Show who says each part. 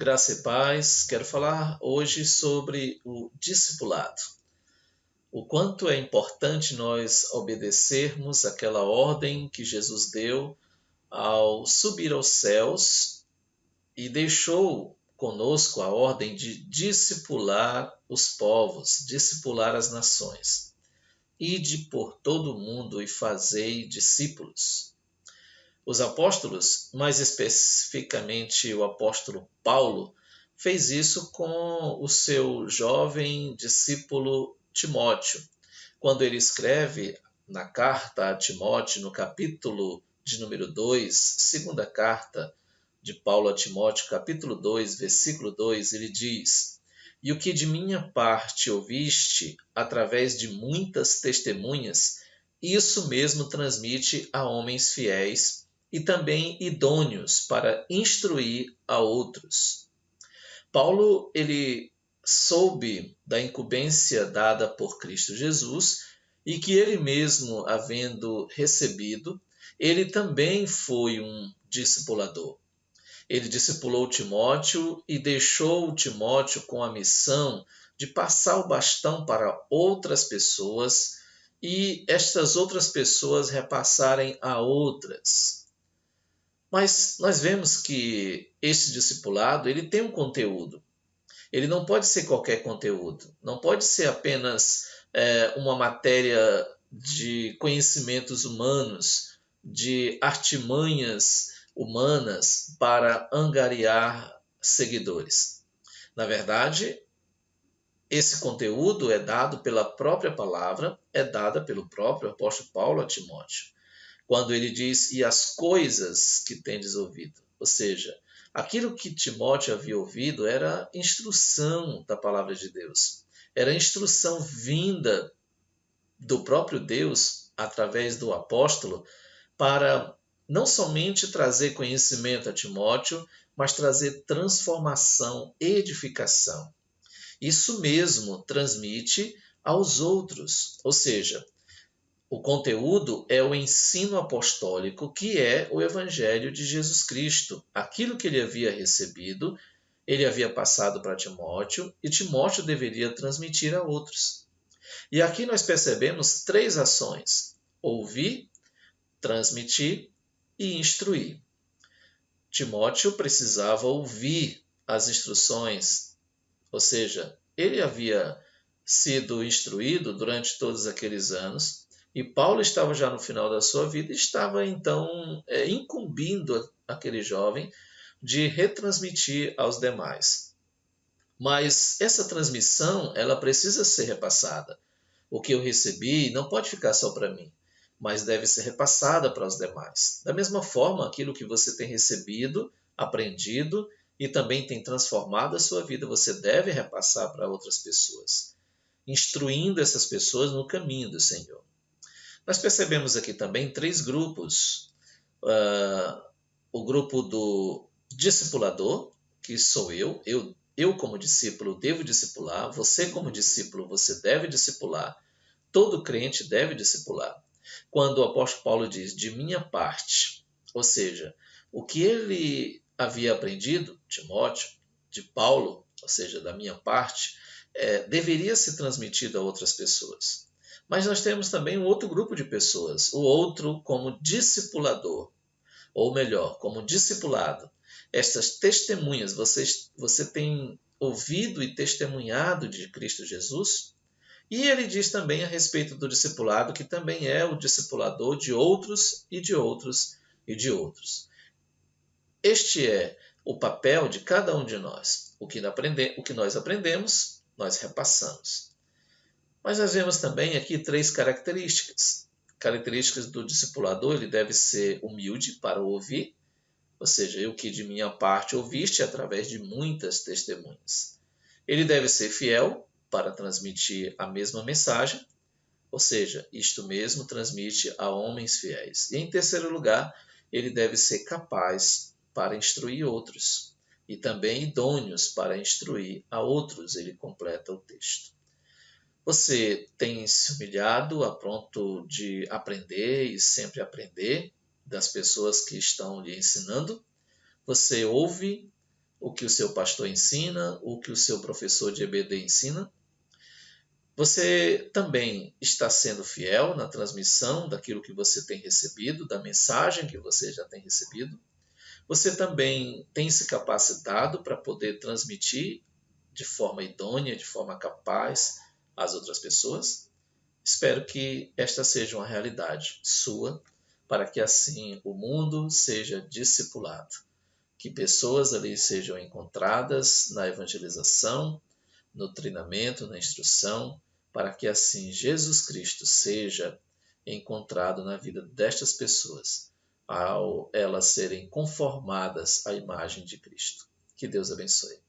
Speaker 1: Graça e paz, quero falar hoje sobre o discipulado. O quanto é importante nós obedecermos aquela ordem que Jesus deu ao subir aos céus e deixou conosco a ordem de discipular os povos, discipular as nações. Ide por todo o mundo e fazei discípulos. Os apóstolos, mais especificamente o apóstolo Paulo, fez isso com o seu jovem discípulo Timóteo, quando ele escreve na carta a Timóteo, no capítulo de número 2, segunda carta de Paulo a Timóteo, capítulo 2, versículo 2, ele diz: "E o que de minha parte ouviste através de muitas testemunhas, isso mesmo transmite a homens fiéis e também idôneos para instruir a outros." Paulo, ele soube da incumbência dada por Cristo Jesus e que ele mesmo, havendo recebido, ele também foi um discipulador. Ele discipulou Timóteo e deixou Timóteo com a missão de passar o bastão para outras pessoas e estas outras pessoas repassarem a outras. Mas nós vemos que esse discipulado ele tem um conteúdo. Ele não pode ser qualquer conteúdo. Não pode ser apenas uma matéria de conhecimentos humanos, de artimanhas humanas para angariar seguidores. Na verdade, esse conteúdo é dado pela própria palavra, é dada pelo próprio apóstolo Paulo a Timóteo, quando ele diz: "E as coisas que tendes ouvido." Ou seja, aquilo que Timóteo havia ouvido era instrução da palavra de Deus. Era instrução vinda do próprio Deus, através do apóstolo, para não somente trazer conhecimento a Timóteo, mas trazer transformação, edificação. Isso mesmo transmite aos outros, ou seja, o conteúdo é o ensino apostólico, que é o Evangelho de Jesus Cristo. Aquilo que ele havia recebido, ele havia passado para Timóteo, e Timóteo deveria transmitir a outros. E aqui nós percebemos 3 ações: ouvir, transmitir e instruir. Timóteo precisava ouvir as instruções, ou seja, ele havia sido instruído durante todos aqueles anos, e Paulo estava já no final da sua vida e estava então incumbindo aquele jovem de retransmitir aos demais. Mas essa transmissão, ela precisa ser repassada. O que eu recebi não pode ficar só para mim, mas deve ser repassada para os demais. Da mesma forma, aquilo que você tem recebido, aprendido e também tem transformado a sua vida, você deve repassar para outras pessoas, instruindo essas pessoas no caminho do Senhor. Nós percebemos aqui também 3 grupos. O grupo do discipulador, que sou eu como discípulo devo discipular, você como discípulo você deve discipular, todo crente deve discipular. Quando o apóstolo Paulo diz "de minha parte", ou seja, o que ele havia aprendido, Timóteo, de Paulo, ou seja, da minha parte, deveria ser transmitido a outras pessoas. Mas nós temos também um outro grupo de pessoas, o outro como discipulador, ou melhor, como discipulado. Estas testemunhas, você tem ouvido e testemunhado de Cristo Jesus? E ele diz também a respeito do discipulado, que também é o discipulador de outros e de outros e de outros. Este é o papel de cada um de nós. O que nós aprendemos, nós repassamos. Mas nós vemos também aqui 3 características. Características do discipulador: ele deve ser humilde para ouvir, ou seja, o que de minha parte ouviste através de muitas testemunhas. Ele deve ser fiel para transmitir a mesma mensagem, ou seja, isto mesmo transmite a homens fiéis. E em terceiro lugar, ele deve ser capaz para instruir outros, e também idôneos para instruir a outros. Ele completa o texto. Você tem se humilhado a ponto de aprender e sempre aprender das pessoas que estão lhe ensinando? Você ouve o que o seu pastor ensina, o que o seu professor de EBD ensina? Você também está sendo fiel na transmissão daquilo que você tem recebido, da mensagem que você já tem recebido? Você também tem se capacitado para poder transmitir de forma idônea, de forma capaz às outras pessoas? Espero que esta seja uma realidade sua, para que assim o mundo seja discipulado, que pessoas ali sejam encontradas na evangelização, no treinamento, na instrução, para que assim Jesus Cristo seja encontrado na vida destas pessoas, ao elas serem conformadas à imagem de Cristo. Que Deus abençoe.